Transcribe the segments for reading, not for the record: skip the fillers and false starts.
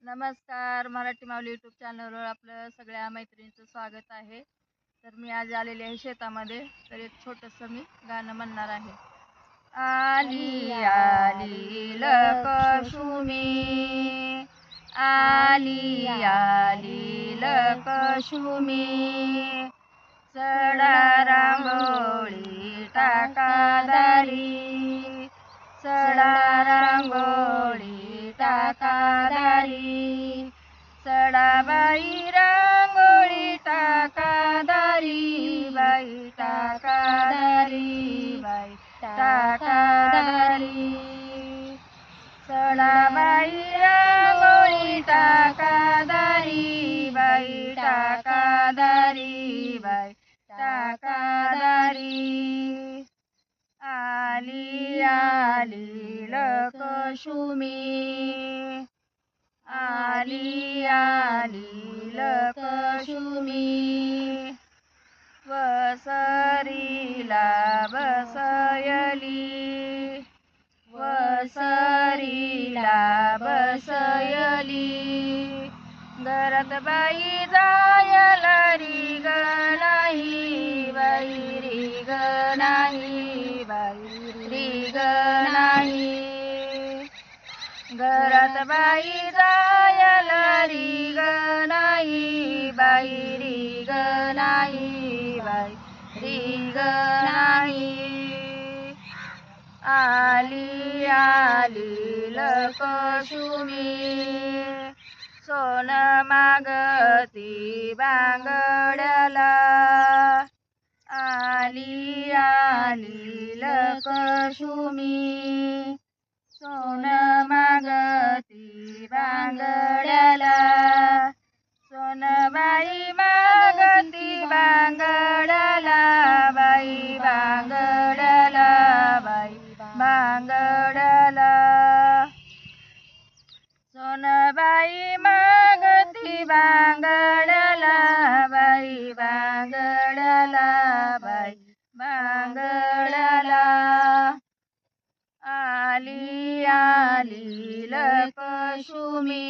नमस्कार. मराठी माऊली यूट्यूब चॅनलवर आपलं सगळ्या मैत्रिणींचं स्वागत आहे. तर मी आज आलेली आहे शेतामध्ये. तर एक छोटंसं मी गाणं म्हणणार आहे. आली आली लक्ष्मी, आली आली लक्ष्मी, सडा रांगोळी टाका दारी, सडा रांगोळी टाका दारी, सडाबाई रांगोळी टाका दारी, बाई टाका दारी, बाई टाका दारी, सडाबाई रांगोळी टाका दारी, बाई टाका दारी, बाई टाका दारी. आली आली लक्ष्मी, आली आली लक्ष्मी, वसरीला बसयली, वसरीला बसयली, घरात बाई जायला रिग नाही, बाई रिग नाही, बाई रिग नाही, घरात बाई जायला रिग नाही, बाई रिग नाही, बाई रिग नाही. आली आली लक्ष्मी, सोन मागती बांगड्याला, आली आली लक्ष्मी, सोन मागती बांगड्याला, सोनबाई मागती बांगड्याला, बाई बांगड्याला, बाई बांगड्याला, सोनबाई मागती बांगड्याला, बाई बांगड्याला, बाई बांगड्याला. आली आली लक्ष्मी,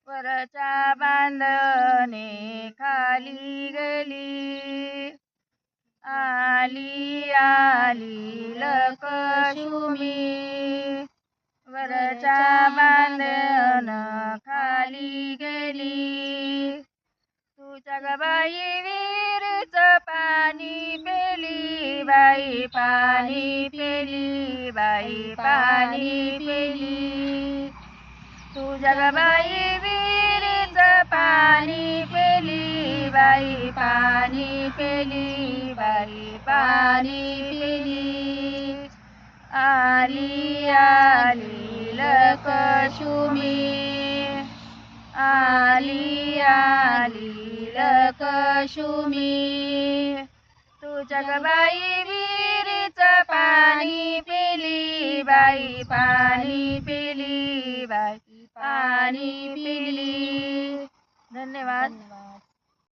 वरच्या बांधणे खाली गेली, आली आली लक्ष्मी, वरच्या बांधण खाली गेली, तुझ्या ग बाई विहिरीचं पाणी पेली, बाई पाणी पेली, बाई पाणी पेली, तुझ्या ग बाई विहिरीचं पाणी पेली, बाई पाणी पेली, बाई पाणी पेली. आली आली लक्ष्मी, आली आली लक्ष्मी, तुझ्या ग बाई विहिरीचं पाणी पेली, बाई पाणी पेली, बाई पाणी पिली. धन्यवाद.